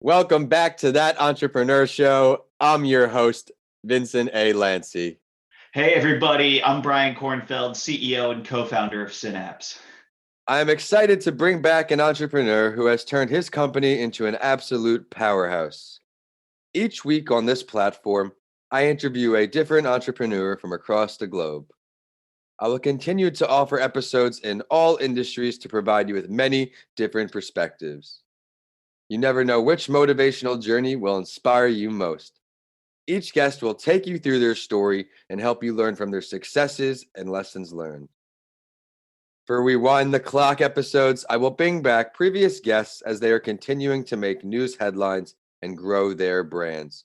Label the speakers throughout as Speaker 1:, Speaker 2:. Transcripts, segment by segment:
Speaker 1: Welcome back to That Entrepreneur Show. I'm your host, Vincent A. Lancy.
Speaker 2: Hey, everybody. I'm Brian Kornfeld, CEO and co founder of Synapse.
Speaker 1: I am excited to bring back an entrepreneur who has turned his company into an absolute powerhouse. Each week on this platform, I interview a different entrepreneur from across the globe. I will continue to offer episodes in all industries to provide you with many different perspectives. You never know which motivational journey will inspire you most. Each guest will take you through their story and help you learn from their successes and lessons learned. For Rewind the Clock episodes, I will bring back previous guests as they are continuing to make news headlines and grow their brands.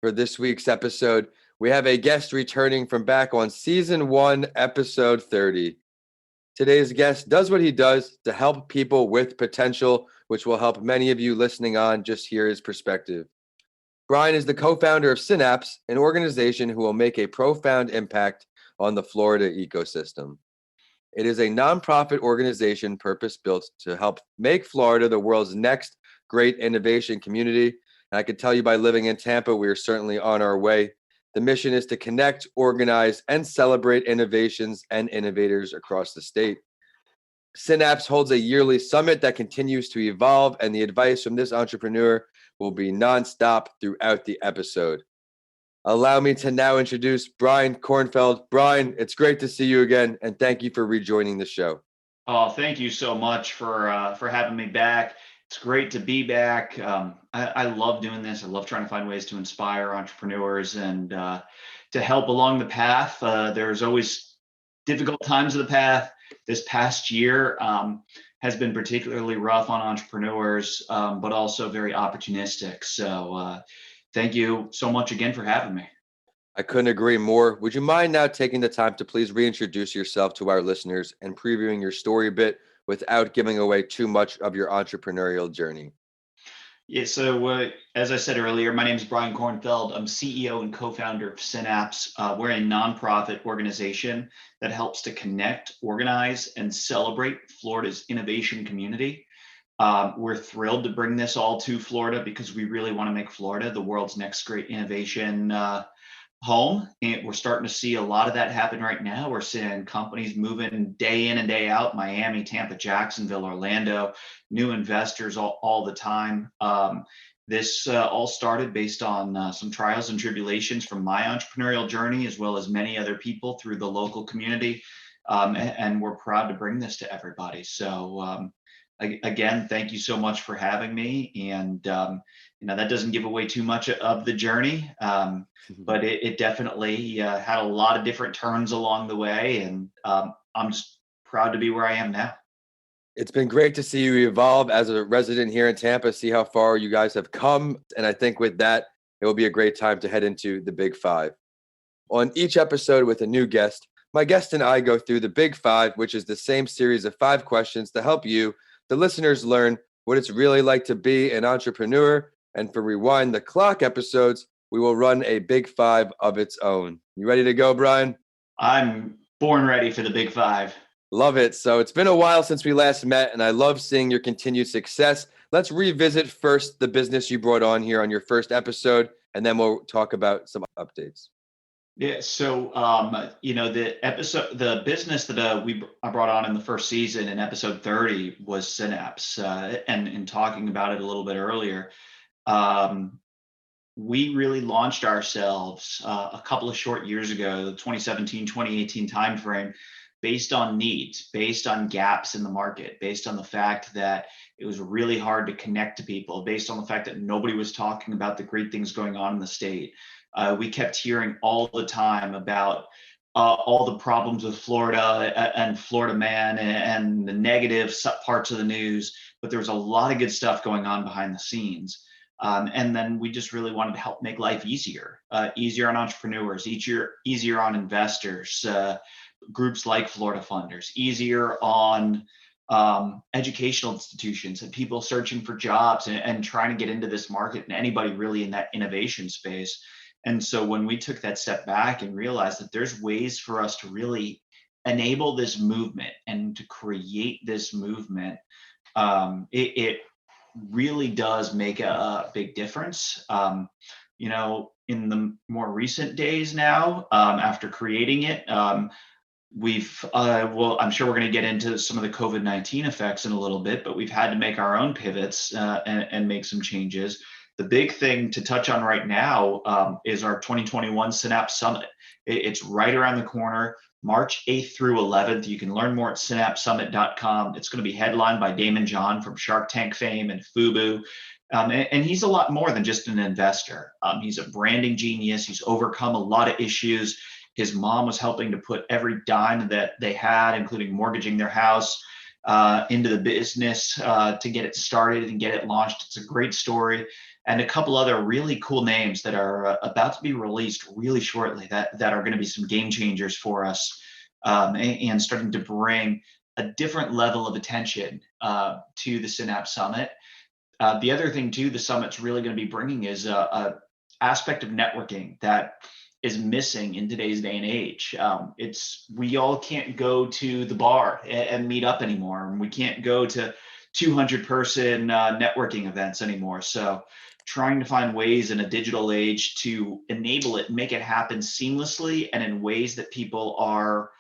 Speaker 1: For this week's episode, we have a guest returning from back on season 1, episode 30. Today's guest does what he does to help people with potential, which will help many of you listening on just hear his perspective. Brian is the co-founder of Synapse, an organization who will make a profound impact on the Florida ecosystem. It is a nonprofit organization purpose-built to help make Florida the world's next great innovation community. And I can tell you by living in Tampa, we are certainly on our way. The mission is to connect, organize, and celebrate innovations and innovators across the state. Synapse holds a yearly summit that continues to evolve, and the advice from this entrepreneur will be nonstop throughout the episode. Allow me to now introduce Brian Kornfeld. Brian, it's great to see you again, and thank you for rejoining the show.
Speaker 2: Oh, thank you so much for having me back. It's great to be back. I love doing this. I love trying to find ways to inspire entrepreneurs and to help along the path. There's always difficult times of the path. This past year has been particularly rough on entrepreneurs, but also very opportunistic. So thank you so much again for having me.
Speaker 1: I couldn't agree more. Would you mind now taking the time to please reintroduce yourself to our listeners and previewing your story a bit without giving away too much of your entrepreneurial journey?
Speaker 2: Yeah, so as I said earlier, my name is Brian Kornfeld. I'm CEO and co-founder of Synapse. We're a nonprofit organization that helps to connect, organize, and celebrate Florida's innovation community. We're thrilled to bring this all to Florida because we really want to make Florida the world's next great innovation home. And we're starting to see a lot of that happen right now. We're seeing companies moving day in and day out, Miami, Tampa, Jacksonville, Orlando, new investors all the time. This all started based on some trials and tribulations from my entrepreneurial journey, as well as many other people through the local community. And we're proud to bring this to everybody. So again, thank you so much for having me. And that doesn't give away too much of the journey, but it definitely had a lot of different turns along the way, and I'm just proud to be where I am now.
Speaker 1: It's been great to see you evolve as a resident here in Tampa, see how far you guys have come. And I think with that, it will be a great time to head into the Big Five. On each episode with a new guest, my guest and I go through the Big Five, which is the same series of 5 questions to help you, the listeners, learn what it's really like to be an entrepreneur. And for Rewind the Clock episodes, we will run a Big Five of its own. You ready to go, Brian?
Speaker 2: I'm born ready for the Big Five.
Speaker 1: Love it. So it's been a while since we last met, and I love seeing your continued success. Let's revisit first the business you brought on here on your first episode, and then we'll talk about some updates.
Speaker 2: Yeah, so the business that I brought on in the first season in episode 30 was Synapse, and in talking about it a little bit earlier, we really launched ourselves a couple of short years ago, the 2017, 2018 timeframe, based on needs, based on gaps in the market, based on the fact that it was really hard to connect to people, based on the fact that nobody was talking about the great things going on in the state. We kept hearing all the time about all the problems with Florida and Florida Man and the negative parts of the news, but there was a lot of good stuff going on behind the scenes. And then we just really wanted to help make life easier on entrepreneurs, easier on investors, groups like Florida Funders, easier on educational institutions and people searching for jobs and trying to get into this market, and anybody really in that innovation space. And so when we took that step back and realized that there's ways for us to really enable this movement and to create this movement, it really does make a big difference. In the more recent days now, after creating it, I'm sure we're going to get into some of the COVID-19 effects in a little bit, but we've had to make our own pivots and make some changes. The big thing to touch on right now is our 2021 Synapse Summit. It's right around the corner, March 8th through 11th. You can learn more at synapsesummit.com. It's going to be headlined by Daymond John from Shark Tank fame and FUBU. And he's a lot more than just an investor. He's a branding genius. He's overcome a lot of issues. His mom was helping to put every dime that they had, including mortgaging their house, into the business to get it started and get it launched. It's a great story. And a couple other really cool names that are about to be released really shortly that are going to be some game changers for us, and starting to bring a different level of attention to the Synapse Summit. The other thing too, the summit's really going to be bringing is a aspect of networking that is missing in today's day and age. We all can't go to the bar and meet up anymore, and we can't go to 200-person networking events anymore. So trying to find ways in a digital age to enable it, make it happen seamlessly and in ways that people are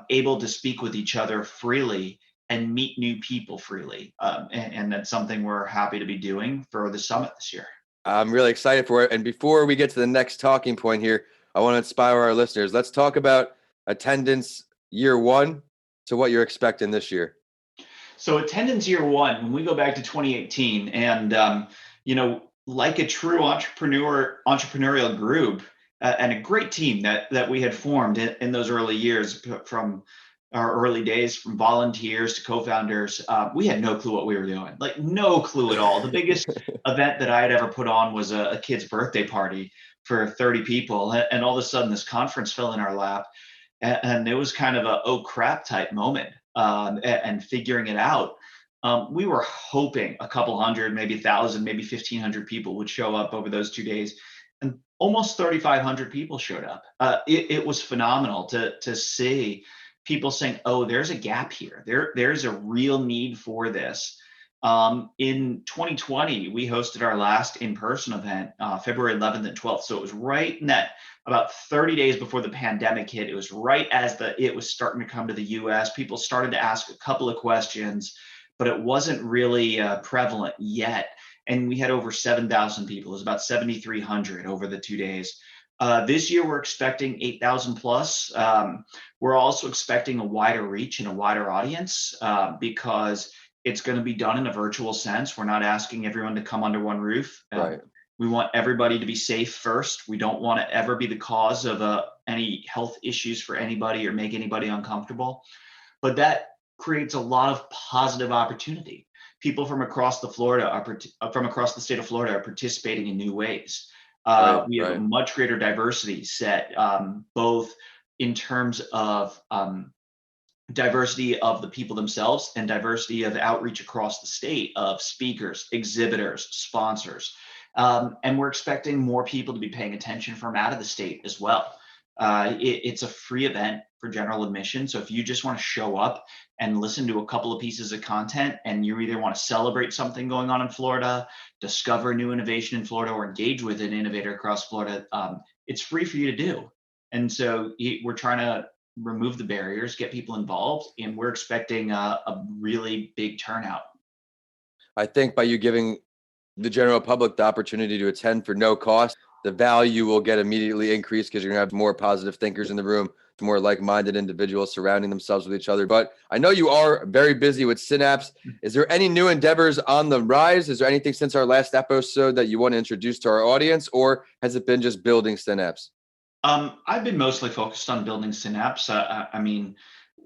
Speaker 2: able to speak with each other freely and meet new people freely. And that's something we're happy to be doing for the summit this year.
Speaker 1: I'm really excited for it. And before we get to the next talking point here, I want to inspire our listeners. Let's talk about attendance year one to what you're expecting this year.
Speaker 2: So attendance year one, when we go back to 2018, and like a true entrepreneurial group, and a great team that we had formed in those early years, from our early days, from volunteers to co-founders, we had no clue what we were doing, like no clue at all. The biggest event that I had ever put on was a kid's birthday party for 30 people. And all of a sudden this conference fell in our lap, and it was kind of a, oh crap type moment, and figuring it out. We were hoping a couple hundred, maybe 1,000, maybe 1,500 people would show up over those 2 days. And almost 3,500 people showed up. It was phenomenal to see people saying, oh, there's a gap here. There's a real need for this. In 2020, we hosted our last in-person event, February 11th and 12th. So it was right in that, about 30 days before the pandemic hit. It was right as it was starting to come to the US. People started to ask a couple of questions, but it wasn't really prevalent yet. And we had over 7,000 people. It was about 7,300 over the 2 days. This year, we're expecting 8,000 plus. We're also expecting a wider reach and a wider audience, because it's going to be done in a virtual sense. We're not asking everyone to come under one roof.
Speaker 1: Right.
Speaker 2: We want everybody to be safe first. We don't want to ever be the cause of any health issues for anybody or make anybody uncomfortable. But that creates a lot of positive opportunity. People from across the state of Florida are participating in new ways. We have a much greater diversity set, both in terms of diversity of the people themselves and diversity of outreach across the state of speakers, exhibitors, sponsors. And we're expecting more people to be paying attention from out of the state as well. It's a free event for general admission. So if you just want to show up and listen to a couple of pieces of content, and you either want to celebrate something going on in Florida, discover new innovation in Florida, or engage with an innovator across Florida, it's free for you to do. And so we're trying to remove the barriers, get people involved, and we're expecting a really big turnout.
Speaker 1: I think by you giving the general public the opportunity to attend for no cost, the value will get immediately increased, because you're going to have more positive thinkers in the room, more like-minded individuals surrounding themselves with each other. But I know you are very busy with Synapse. Is there any new endeavors on the rise? Is there anything since our last episode that you want to introduce to our audience, or has it been just building Synapse?
Speaker 2: I've been mostly focused on building Synapse. I mean,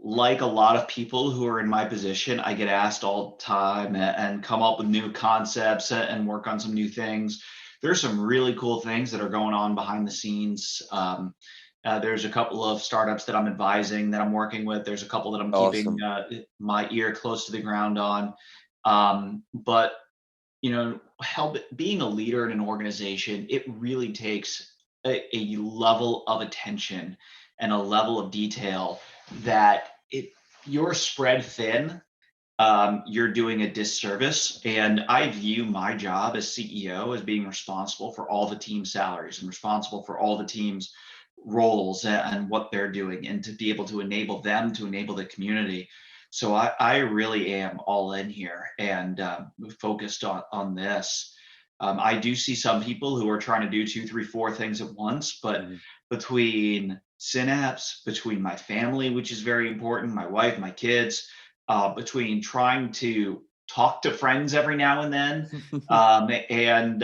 Speaker 2: like a lot of people who are in my position, I get asked all the time and come up with new concepts and work on some new things. There's some really cool things that are going on behind the scenes. There's a couple of startups that I'm advising, that I'm working with. There's a couple that I'm keeping my ear close to the ground on. But being a leader in an organization, it really takes a level of attention and a level of detail that you're spread thin, you're doing a disservice. And I view my job as CEO as being responsible for all the team salaries and responsible for all the team's roles and what they're doing, and to be able to enable them to enable the community. So I really am all in here and focused on this. I do see some people who are trying to do two, three, four things at once, but
Speaker 1: Mhm.
Speaker 2: between Synapse, between my family, which is very important, my wife, my kids, between trying to talk to friends every now and then, and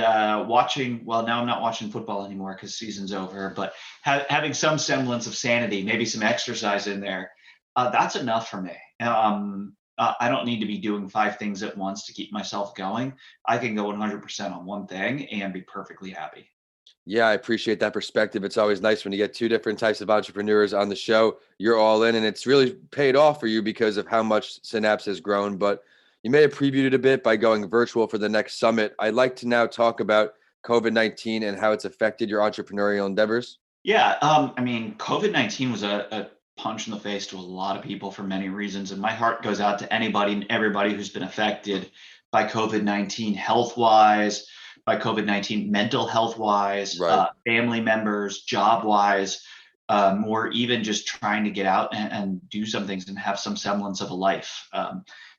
Speaker 2: watching. Well, now I'm not watching football anymore because season's over, but having some semblance of sanity, maybe some exercise in there, that's enough for me. I don't need to be doing five things at once to keep myself going. I can go 100% on one thing and be perfectly happy.
Speaker 1: Yeah, I appreciate that perspective. It's always nice when you get two different types of entrepreneurs on the show. You're all in, and it's really paid off for you because of how much Synapse has grown. But you may have previewed it a bit by going virtual for the next summit. I'd like to now talk about COVID-19 and how it's affected your entrepreneurial endeavors.
Speaker 2: Yeah, I mean, COVID-19 was a punch in the face to a lot of people for many reasons, and my heart goes out to anybody and everybody who's been affected by COVID-19 health-wise, by COVID-19 mental health-wise,
Speaker 1: Right.
Speaker 2: family members, job-wise, or even just trying to get out and do some things and have some semblance of a life.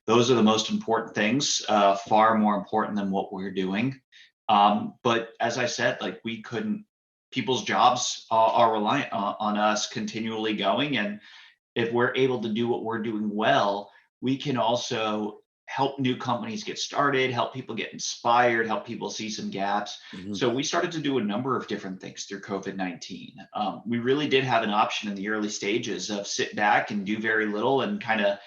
Speaker 2: Those are the most important things, far more important than what we're doing. But as I said, like we couldn't, people's jobs are reliant on us continually going. And if we're able to do what we're doing well, we can also help new companies get started, help people get inspired, help people see some gaps.
Speaker 1: Mhm.
Speaker 2: So we started to do a number of different things through COVID-19. We really did have an option in the early stages of sit back and do very little and kind of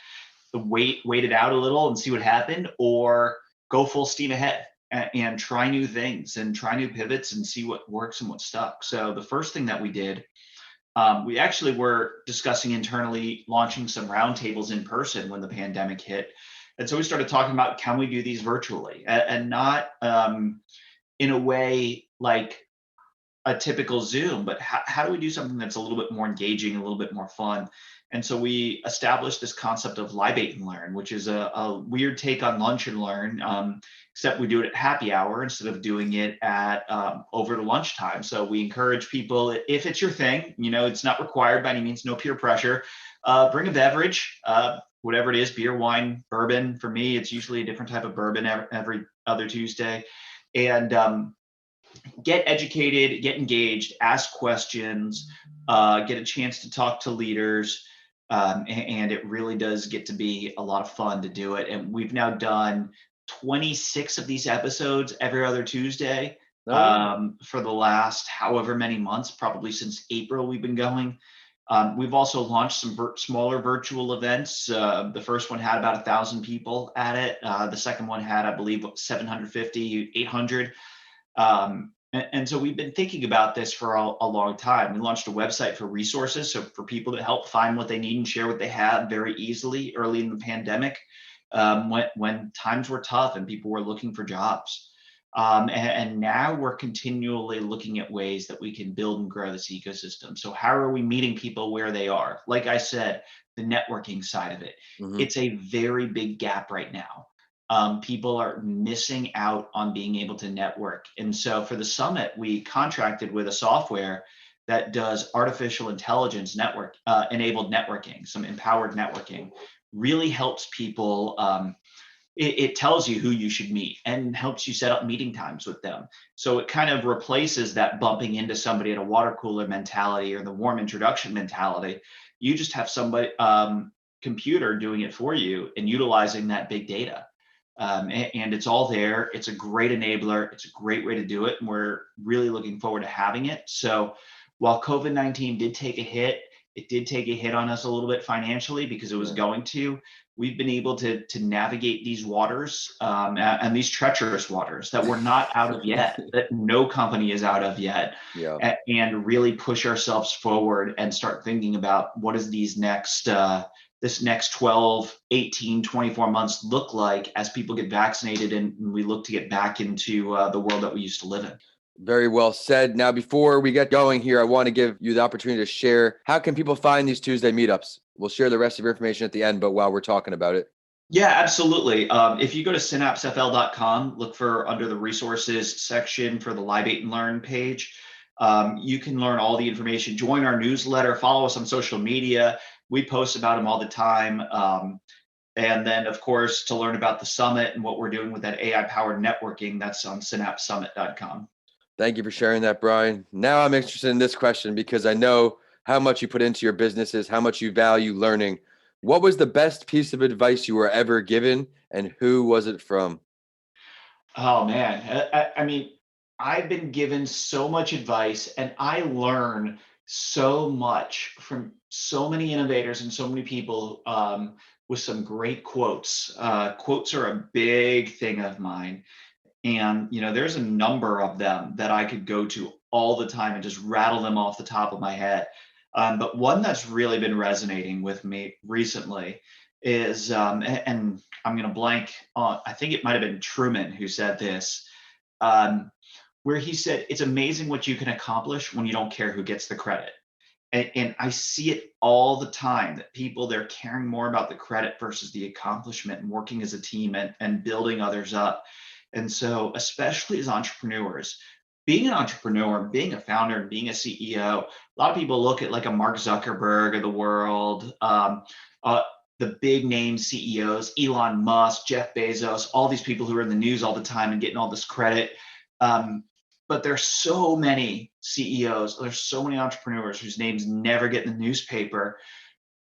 Speaker 2: wait it out a little and see what happened, or go full steam ahead and try new things and try new pivots and see what works and what stuck. So the first thing that we did, we actually were discussing internally launching some roundtables in person when the pandemic hit. And so we started talking about, can we do these virtually, and not in a way like a typical Zoom, but how do we do something that's a little bit more engaging, a little bit more fun? And so we established this concept of Libate and Learn, which is a weird take on Lunch and Learn, except we do it at happy hour instead of doing it at over to lunchtime. So we encourage people, if it's your thing, it's not required by any means, no peer pressure. Bring a beverage, whatever it is, beer, wine, bourbon. For me, it's usually a different type of bourbon every other Tuesday. And get educated, get engaged, ask questions, get a chance to talk to leaders. And it really does get to be a lot of fun to do it. And we've now done 26 of these episodes every other Tuesday,
Speaker 1: Oh, yeah.
Speaker 2: for the last however many months, probably since April we've been going. We've also launched some smaller virtual events. The first one had about 1,000 people at it. The second one had, I believe, 750, 800. And so we've been thinking about this for a long time. We launched a website for resources, so for people to help find what they need and share what they have very easily early in the pandemic, when times were tough and people were looking for jobs. And now we're continually looking at ways that we can build and grow this ecosystem. So how are we meeting people where they are? Like I said, the networking side of it.
Speaker 1: Mhm.
Speaker 2: It's a very big gap right now. People are missing out on being able to network. And so for the summit, we contracted with a software that does artificial intelligence network enabled networking, some empowered networking, really helps people. It tells you who you should meet and helps you set up meeting times with them. So it kind of replaces that bumping into somebody at a water cooler mentality or the warm introduction mentality. You just have somebody computer doing it for you and utilizing that big data. And it's all there. It's a great enabler. It's a great way to do it. And we're really looking forward to having it. So while COVID-19 did take a hit, it did take a hit on us a little bit financially because it was
Speaker 1: Yeah.
Speaker 2: going to. We've been able to navigate these waters, and these treacherous waters that we're not out of yet, that no company is out of yet,
Speaker 1: Yeah.
Speaker 2: and really push ourselves forward and start thinking about what is these next this next 12, 18, 24 months look like as people get vaccinated and we look to get back into the world that we used to live in.
Speaker 1: Very well said. Now, before we get going here, I want to give you the opportunity to share how can people find these Tuesday meetups? We'll share the rest of your information at the end, but while we're talking about it.
Speaker 2: Yeah, absolutely. If you go to synapsefl.com, look for under the resources section for the Live 8 and Learn page. You can learn all the information. Join our newsletter. Follow us on social media. We post about them all the time. And then, of course, to learn about the summit and what we're doing with that AI powered networking, that's on synapsesummit.com.
Speaker 1: Thank you for sharing that, Brian. Now I'm interested in this question because I know how much you put into your businesses, how much you value learning. What was the best piece of advice you were ever given, and who was it from?
Speaker 2: Oh man, I mean, I've been given so much advice, and I learn so much from so many innovators and so many people with some great quotes. Quotes are a big thing of mine, and there's a number of them that I could go to all the time and just rattle them off the top of my head. But one that's really been resonating with me recently is, and I'm going to blank on, I think it might have been Truman who said this, um, where he said, "It's amazing what you can accomplish when you don't care who gets the credit." And I see it all the time that people, they're caring more about the credit versus the accomplishment and working as a team and building others up. And so, especially as entrepreneurs, being an entrepreneur, being a founder, and being a CEO, a lot of people look at like a Mark Zuckerberg of the world, uh, the big name CEOs, Elon Musk, Jeff Bezos, all these people who are in the news all the time and getting all this credit. Um, but there's so many CEOs, there's so many entrepreneurs whose names never get in the newspaper,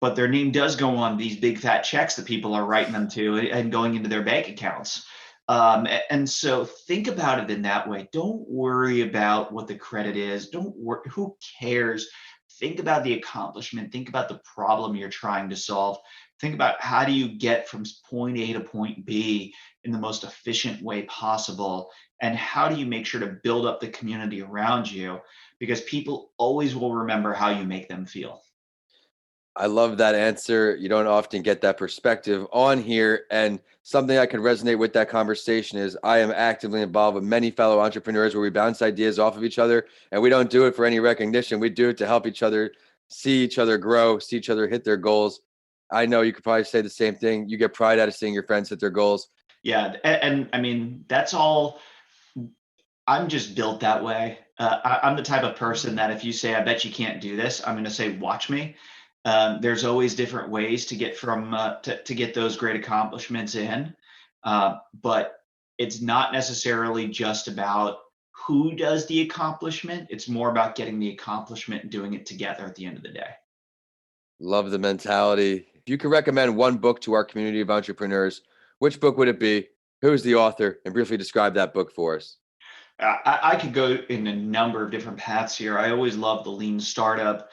Speaker 2: but their name does go on these big fat checks that people are writing them to and going into their bank accounts. And so think about it in that way. Don't worry about what the credit is. Don't worry, who cares? Think about the accomplishment. Think about the problem you're trying to solve. Think about how do you get from point A to point B in the most efficient way possible, and how do you make sure to build up the community around you, because people always will remember how you make them feel.
Speaker 1: I love that answer. You don't often get that perspective on here. And something I could resonate with that conversation is I am actively involved with many fellow entrepreneurs where we bounce ideas off of each other. And we don't do it for any recognition. We do it to help each other see each other grow, see each other hit their goals. I know you could probably say the same thing. You get pride out of seeing your friends hit their goals.
Speaker 2: Yeah, and I mean that's all. I'm just built that way. I'm the type of person that if you say, "I bet you can't do this," I'm going to say, "Watch me." There's always different ways to get from to get those great accomplishments in, but it's not necessarily just about who does the accomplishment. It's more about getting the accomplishment and doing it together at the end of the day.
Speaker 1: Love the mentality. If you could recommend one book to our community of entrepreneurs, which book would it be? Who's the author? And briefly describe that book for us.
Speaker 2: I could go in a number of different paths here. I always love the lean startup.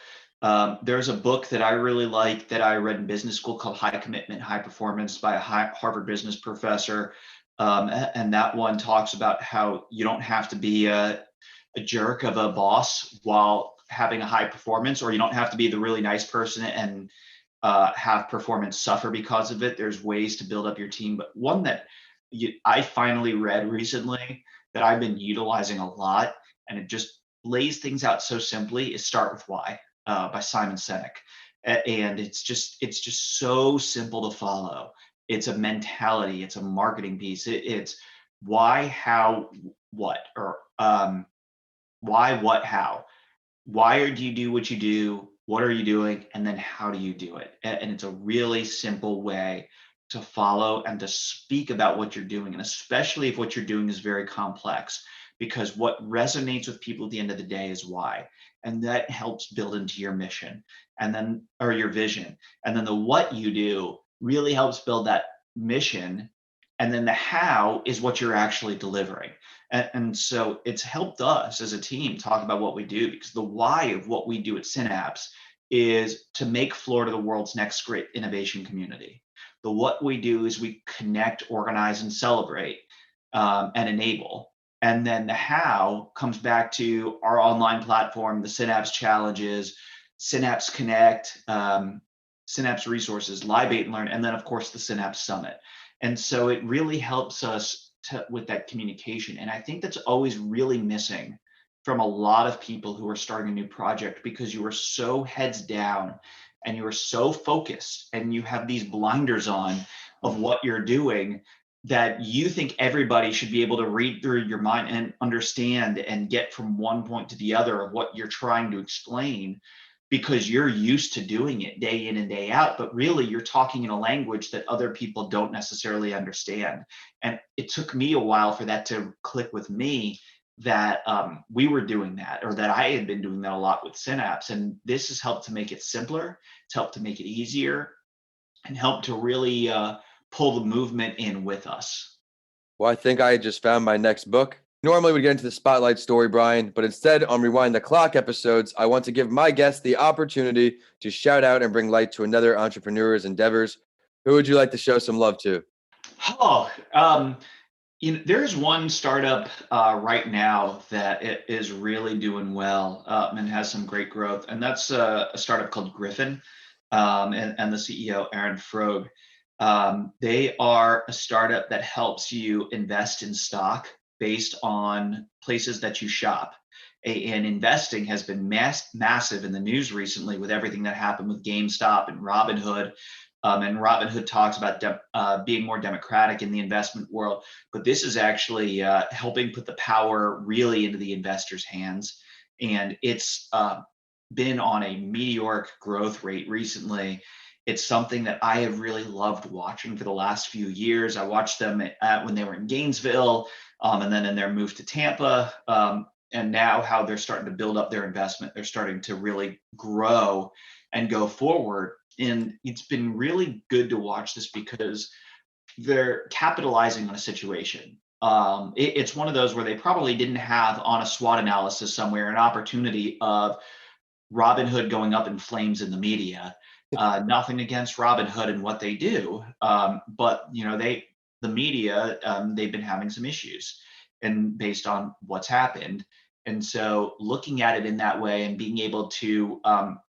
Speaker 2: There's a book that I really like that I read in business school called High Commitment, High Performance by a Harvard business professor. And that one talks about how you don't have to be a jerk of a boss while having a high performance, or you don't have to be the really nice person and have performance suffer because of it. There's ways to build up your team. But one that I finally read recently that I've been utilizing a lot, and it just lays things out so simply, is Start with Why by Simon Sinek. And it's just so simple to follow. It's a mentality, it's a marketing piece. It's why, how, what, or why, what, how. Why do you do what you do? What are you doing? And then how do you do it? And it's a really simple way to follow and to speak about what you're doing. And especially if what you're doing is very complex, because what resonates with people at the end of the day is why. And that helps build into your mission and then, or your vision. And then the what you do really helps build that mission. And then the how is what you're actually delivering. And so it's helped us as a team talk about what we do, because the why of what we do at Synapse is to make Florida the world's next great innovation community. The what we do is we connect, organize, and celebrate, and enable. And then the how comes back to our online platform, the Synapse challenges, Synapse Connect, Synapse resources, Live 8 and Learn, and then of course the Synapse Summit. And so it really helps us with that communication. And I think that's always really missing from a lot of people who are starting a new project, because you are so heads down and you are so focused and you have these blinders on of what you're doing that you think everybody should be able to read through your mind and understand and get from one point to the other of what you're trying to explain because you're used to doing it day in and day out, but really you're talking in a language that other people don't necessarily understand. And it took me a while for that to click with me that we were doing that, or that I had been doing that a lot with Synapse. And this has helped to make it simpler, it's helped to make it easier, and help to really pull the movement in with us.
Speaker 1: Well, I think I just found my next book. Normally, we get into the spotlight story, Brian, but instead, on Rewind the Clock episodes, I want to give my guests the opportunity to shout out and bring light to another entrepreneur's endeavors. Who would you like to show some love to?
Speaker 2: Oh, there's one startup right now that is really doing well and has some great growth, and that's a startup called Griffin, and the CEO Aaron Froeg. They are a startup that helps you invest in stock based on places that you shop. And investing has been massive in the news recently with everything that happened with GameStop and Robinhood. And Robinhood talks about being more democratic in the investment world, but this is actually helping put the power really into the investors' hands. And it's been on a meteoric growth rate recently. It's something that I have really loved watching for the last few years. I watched them when they were in Gainesville, and then in their move to Tampa, and now how they're starting to build up their investment. They're starting to really grow and go forward. And it's been really good to watch this because they're capitalizing on a situation. It's one of those where they probably didn't have on a SWOT analysis somewhere an opportunity of Robinhood going up in flames in the media. Nothing against Robinhood and what they do, but the media, they've been having some issues, and based on what's happened. And so looking at it in that way and being able to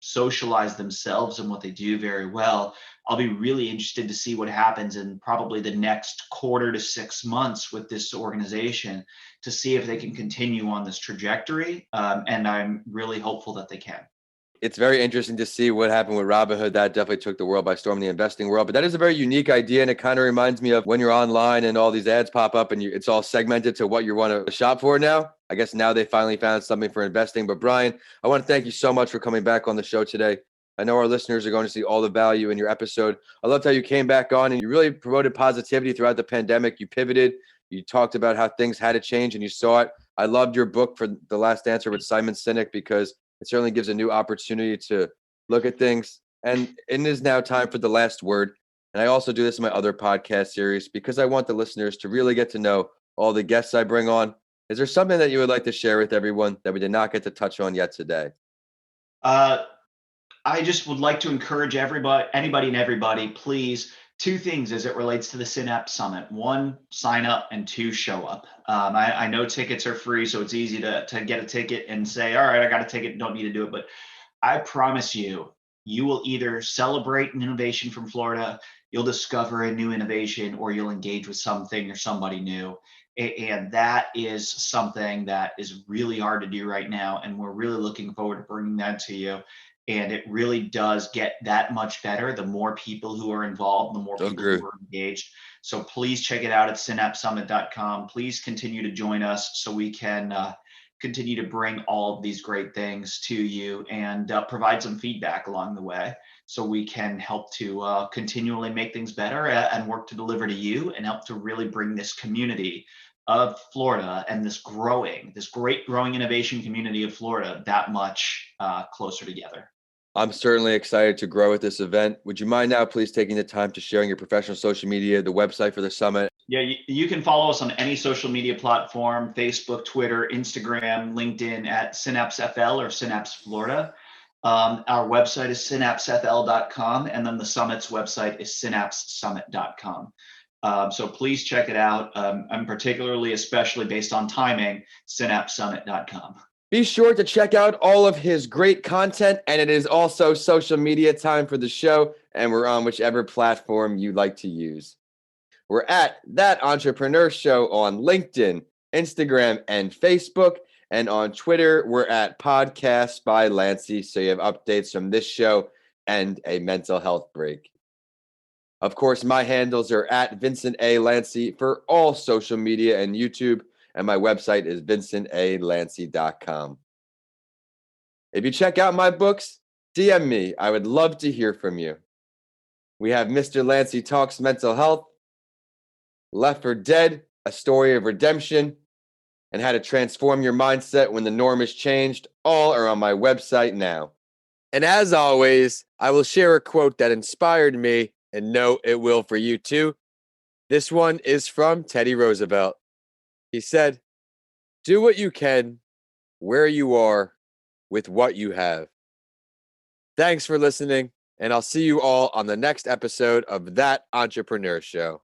Speaker 2: socialize themselves and what they do very well, I'll be really interested to see what happens in probably the next quarter to 6 months with this organization to see if they can continue on this trajectory. And I'm really hopeful that they can.
Speaker 1: It's very interesting to see what happened with Robinhood. That definitely took the world by storm, the investing world. But that is a very unique idea, and it kind of reminds me of when you're online and all these ads pop up and it's all segmented to what you want to shop for now. I guess now they finally found something for investing. But Brian, I want to thank you so much for coming back on the show today. I know our listeners are going to see all the value in your episode. I loved how you came back on and you really promoted positivity throughout the pandemic. You pivoted. You talked about how things had to change and you saw it. I loved your book for The Last Answer with Simon Sinek because it certainly gives a new opportunity to look at things. And it is now time for the last word. And I also do this in my other podcast series because I want the listeners to really get to know all the guests I bring on. Is there something that you would like to share with everyone that we did not get to touch on yet today?
Speaker 2: I just would like to encourage anybody and everybody, please, two things as it relates to the Synapse Summit. One, sign up, and two, show up. I know tickets are free, so it's easy to get a ticket and say, all right, I got a ticket, don't need to do it. But I promise you, you will either celebrate an innovation from Florida, you'll discover a new innovation, or you'll engage with something or somebody new. And that is something that is really hard to do right now. And we're really looking forward to bringing that to you. And it really does get that much better the more people who are involved, the more people who are engaged. So please check it out at synapsesummit.com. Please continue to join us so we can continue to bring all of these great things to you and provide some feedback along the way so we can help to continually make things better and work to deliver to you and help to really bring this community of Florida and this great growing innovation community of Florida that much closer together.
Speaker 1: I'm certainly excited to grow at this event. Would you mind now please taking the time to sharing your professional social media, the website for the summit?
Speaker 2: Yeah, you can follow us on any social media platform, Facebook, Twitter, Instagram, LinkedIn at SynapseFL or Synapse Florida. Our website is synapsefl.com, and then the summit's website is synapsesummit.com. So please check it out. And particularly, especially based on timing, synapsesummit.com.
Speaker 1: Be sure to check out all of his great content, and it is also social media time for the show, and we're on whichever platform you like to use. We're at That Entrepreneur Show on LinkedIn, Instagram, and Facebook, and on Twitter, we're at Podcast by Lancey, so you have updates from this show and a mental health break. Of course, my handles are at Vincent A. Lancy for all social media and YouTube, and my website is vincentalancy.com. If you check out my books, DM me. I would love to hear from you. We have Mr. Lancy Talks Mental Health, Left for Dead, A Story of Redemption, and How to Transform Your Mindset When the Norm is Changed. All are on my website now. And as always, I will share a quote that inspired me, and know it will for you too. This one is from Teddy Roosevelt. He said, "Do what you can, where you are, with what you have." Thanks for listening, and I'll see you all on the next episode of That Entrepreneur Show.